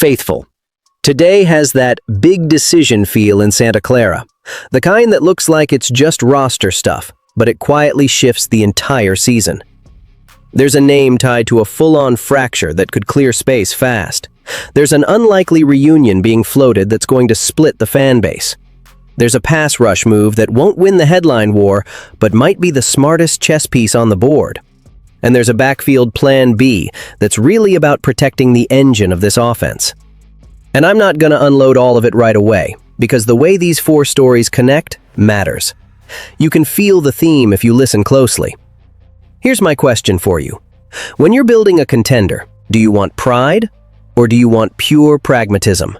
Faithful. Today has that big decision feel in Santa Clara. The kind that looks like it's just roster stuff, but it quietly shifts the entire season. There's a name tied to a full-on fracture that could clear space fast. There's an unlikely reunion being floated that's going to split the fan base. There's a pass rush move that won't win the headline war, but might be the smartest chess piece on the board. And there's a backfield plan B that's really about protecting the engine of this offense. And I'm not gonna unload all of it right away, because the way these four stories connect matters. You can feel the theme if you listen closely. Here's my question for you. When you're building a contender, do you want pride or do you want pure pragmatism?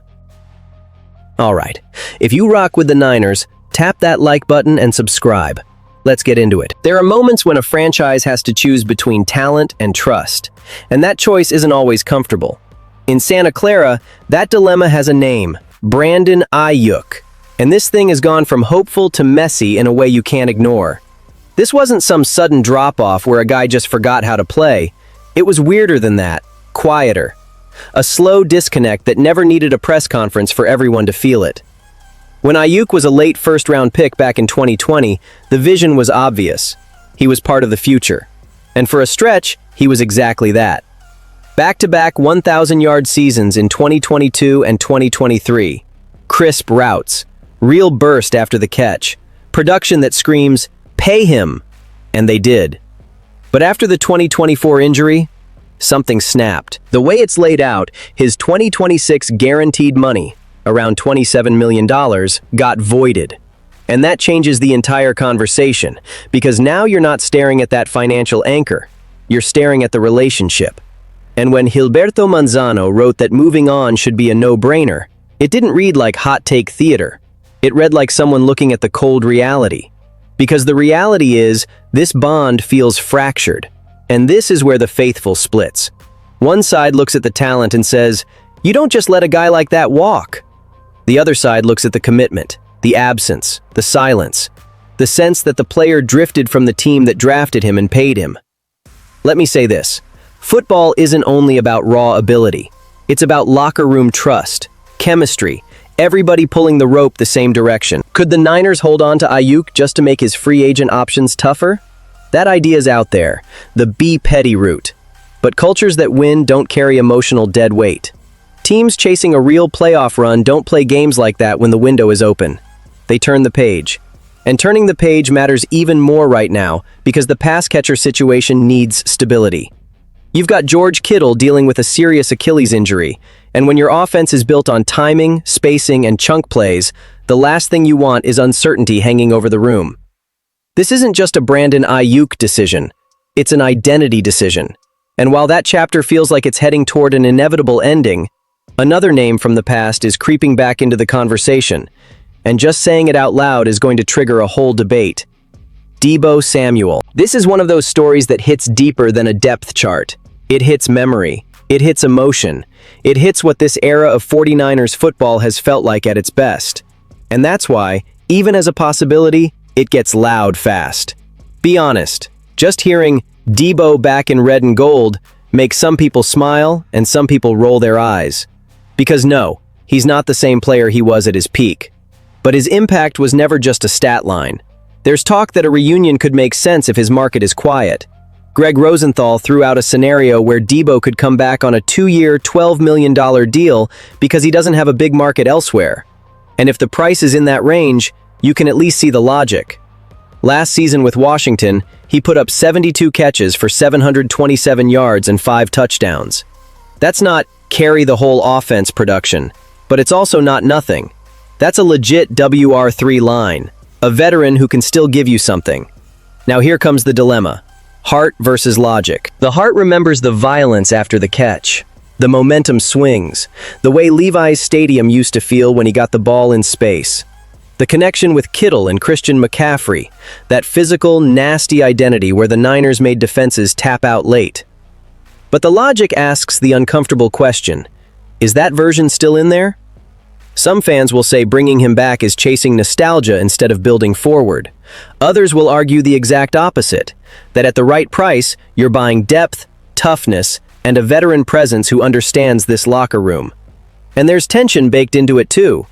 All right, if you rock with the Niners, tap that like button and subscribe. Let's get into it. There are moments when a franchise has to choose between talent and trust, and that choice isn't always comfortable. In Santa Clara, that dilemma has a name, Brandon Aiyuk, and this thing has gone from hopeful to messy in a way you can't ignore. This wasn't some sudden drop-off where a guy just forgot how to play. It was weirder than that, quieter. A slow disconnect that never needed a press conference for everyone to feel it. When Aiyuk was a late first-round pick back in 2020, the vision was obvious. He was part of the future. And for a stretch, he was exactly that. Back-to-back 1,000-yard seasons in 2022 and 2023. Crisp routes. Real burst after the catch. Production that screams, "Pay him!" And they did. But after the 2024 injury, something snapped. The way it's laid out, his 2026 guaranteed money, around $27 million, got voided. And that changes the entire conversation, because now you're not staring at that financial anchor. You're staring at the relationship. And when Gilberto Manzano wrote that moving on should be a no-brainer, it didn't read like hot take theater. It read like someone looking at the cold reality. Because the reality is, this bond feels fractured. And this is where the faithful splits. One side looks at the talent and says, "You don't just let a guy like that walk." The other side looks at the commitment, the absence, the silence, the sense that the player drifted from the team that drafted him and paid him. Let me say this. Football isn't only about raw ability. It's about locker room trust, chemistry, everybody pulling the rope the same direction. Could the Niners hold on to Aiyuk just to make his free agent options tougher? That idea's out there, the be petty route. But cultures that win don't carry emotional dead weight. Teams chasing a real playoff run don't play games like that when the window is open. They turn the page. And turning the page matters even more right now because the pass catcher situation needs stability. You've got George Kittle dealing with a serious Achilles injury, and when your offense is built on timing, spacing, and chunk plays, the last thing you want is uncertainty hanging over the room. This isn't just a Brandon Aiyuk decision, it's an identity decision. And while that chapter feels like it's heading toward an inevitable ending, another name from the past is creeping back into the conversation, and just saying it out loud is going to trigger a whole debate. Debo Samuel. This is one of those stories that hits deeper than a depth chart. It hits memory. It hits emotion. It hits what this era of 49ers football has felt like at its best. And that's why, even as a possibility, it gets loud fast. Be honest, just hearing Debo back in red and gold makes some people smile and some people roll their eyes. Because no, he's not the same player he was at his peak. But his impact was never just a stat line. There's talk that a reunion could make sense if his market is quiet. Greg Rosenthal threw out a scenario where Debo could come back on a 2-year, $12 million deal because he doesn't have a big market elsewhere. And if the price is in that range, you can at least see the logic. Last season with Washington, he put up 72 catches for 727 yards and 5 touchdowns. That's not carry the whole offense production, but it's also not nothing. That's a legit WR3 line, a veteran who can still give you something. Now here comes the dilemma. Heart versus logic. The heart remembers the violence after the catch, the momentum swings, the way Levi's Stadium used to feel when he got the ball in space. The connection with Kittle and Christian McCaffrey, that physical, nasty identity where the Niners made defenses tap out late. But the logic asks the uncomfortable question, is that version still in there? Some fans will say bringing him back is chasing nostalgia instead of building forward. Others will argue the exact opposite, that at the right price, you're buying depth, toughness, and a veteran presence who understands this locker room. And there's tension baked into it too.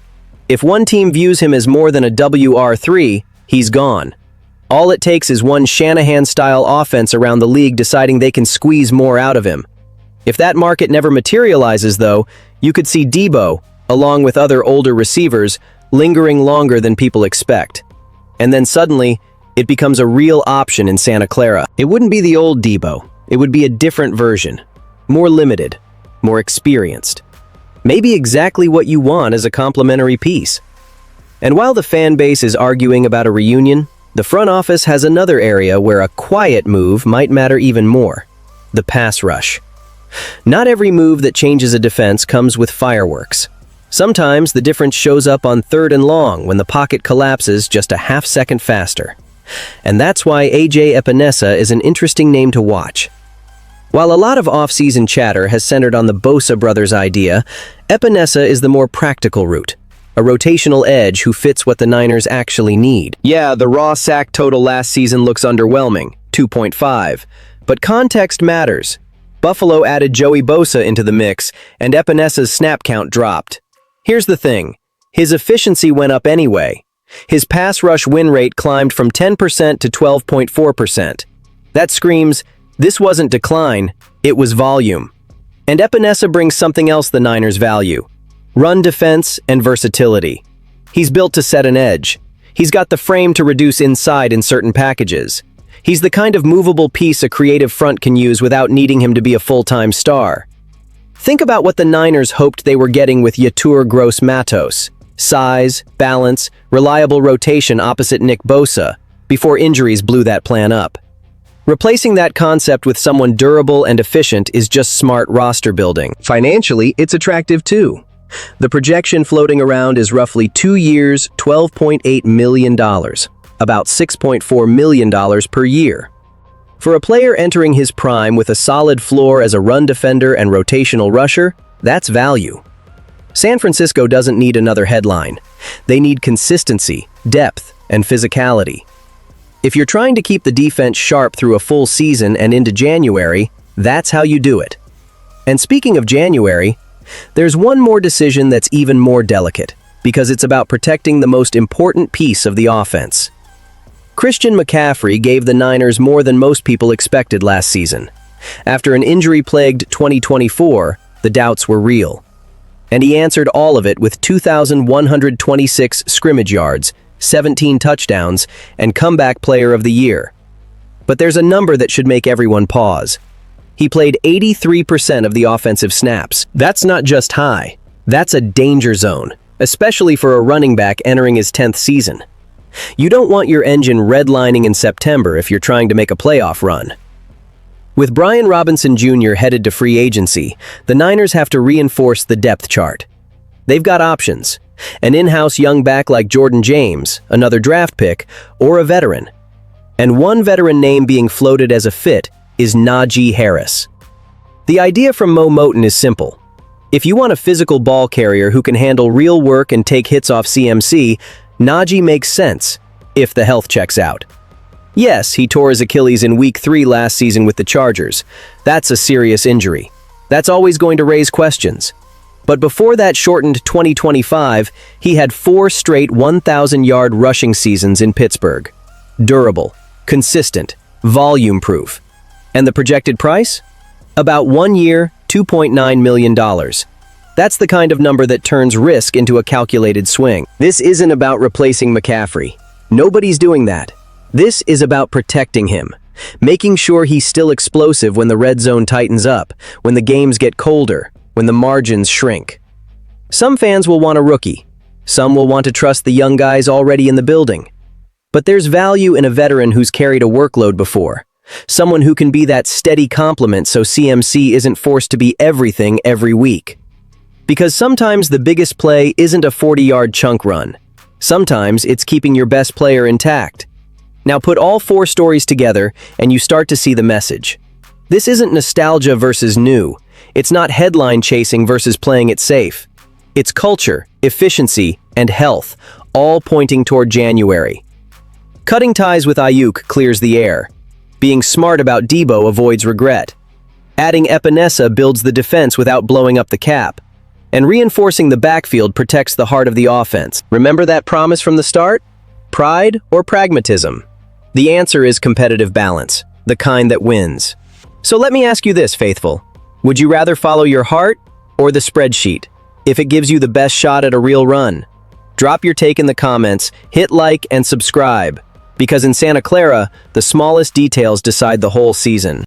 If one team views him as more than a WR3, he's gone. All it takes is one Shanahan-style offense around the league deciding they can squeeze more out of him. If that market never materializes, though, you could see Debo, along with other older receivers, lingering longer than people expect. And then suddenly, it becomes a real option in Santa Clara. It wouldn't be the old Debo. It would be a different version. More limited, more experienced. Maybe exactly what you want as a complementary piece. And while the fan base is arguing about a reunion, the front office has another area where a quiet move might matter even more: the pass rush. Not every move that changes a defense comes with fireworks. Sometimes the difference shows up on 3rd and long when the pocket collapses just a half-second faster. And that's why A.J. Epinesa is an interesting name to watch. While a lot of off-season chatter has centered on the Bosa brothers' idea, Epinesa is the more practical route. A rotational edge who fits what the Niners actually need. Yeah, the raw sack total last season looks underwhelming, 2.5. But context matters. Buffalo added Joey Bosa into the mix, and Epinesa's snap count dropped. Here's the thing. His efficiency went up anyway. His pass rush win rate climbed from 10% to 12.4%. That screams, this wasn't decline, it was volume. And Epinesa brings something else the Niners value: run defense and versatility. He's built to set an edge. He's got the frame to reduce inside in certain packages. He's the kind of movable piece a creative front can use without needing him to be a full-time star. Think about what the Niners hoped they were getting with Yetur Gross-Matos: size, balance, reliable rotation opposite Nick Bosa, before injuries blew that plan up. Replacing that concept with someone durable and efficient is just smart roster building. Financially, it's attractive too. The projection floating around is roughly 2 years, $12.8 million, about $6.4 million per year. For a player entering his prime with a solid floor as a run defender and rotational rusher, that's value. San Francisco doesn't need another headline. They need consistency, depth, and physicality. If you're trying to keep the defense sharp through a full season and into January, that's how you do it. And speaking of January, there's one more decision that's even more delicate, because it's about protecting the most important piece of the offense. Christian McCaffrey gave the Niners more than most people expected last season. After an injury-plagued 2024, the doubts were real. And he answered all of it with 2,126 scrimmage yards, 17 touchdowns, and Comeback Player of the Year. But there's a number that should make everyone pause. He played 83% of the offensive snaps. That's not just high. That's a danger zone, especially for a running back entering his 10th season. You don't want your engine redlining in September if you're trying to make a playoff run. With Brian Robinson Jr. headed to free agency, the Niners have to reinforce the depth chart. They've got options: an in-house young back like Jordan James, another draft pick, or a veteran. And one veteran name being floated as a fit is Najee Harris. The idea from Mo Moton is simple. If you want a physical ball carrier who can handle real work and take hits off CMC, Najee makes sense, if the health checks out. Yes, he tore his Achilles in Week 3 last season with the Chargers. That's a serious injury. That's always going to raise questions. But before that shortened 2025, he had 4 straight 1,000-yard rushing seasons in Pittsburgh. Durable, consistent, volume-proof. And the projected price? About 1 year, $2.9 million. That's the kind of number that turns risk into a calculated swing. This isn't about replacing McCaffrey. Nobody's doing that. This is about protecting him, making sure he's still explosive when the red zone tightens up, when the games get colder, when the margins shrink. Some fans will want a rookie. Some will want to trust the young guys already in the building. But there's value in a veteran who's carried a workload before. Someone who can be that steady complement so CMC isn't forced to be everything every week. Because sometimes the biggest play isn't a 40-yard chunk run. Sometimes it's keeping your best player intact. Now put all 4 stories together and you start to see the message. This isn't nostalgia versus new. It's not headline chasing versus playing it safe. It's culture, efficiency, and health, all pointing toward January. Cutting ties with Aiyuk clears the air. Being smart about Debo avoids regret. Adding Epinesa builds the defense without blowing up the cap. And reinforcing the backfield protects the heart of the offense. Remember that promise from the start? Pride or pragmatism? The answer is competitive balance, the kind that wins. So let me ask you this, faithful. Would you rather follow your heart or the spreadsheet? If it gives you the best shot at a real run, drop your take in the comments, hit like and subscribe, because in Santa Clara, the smallest details decide the whole season.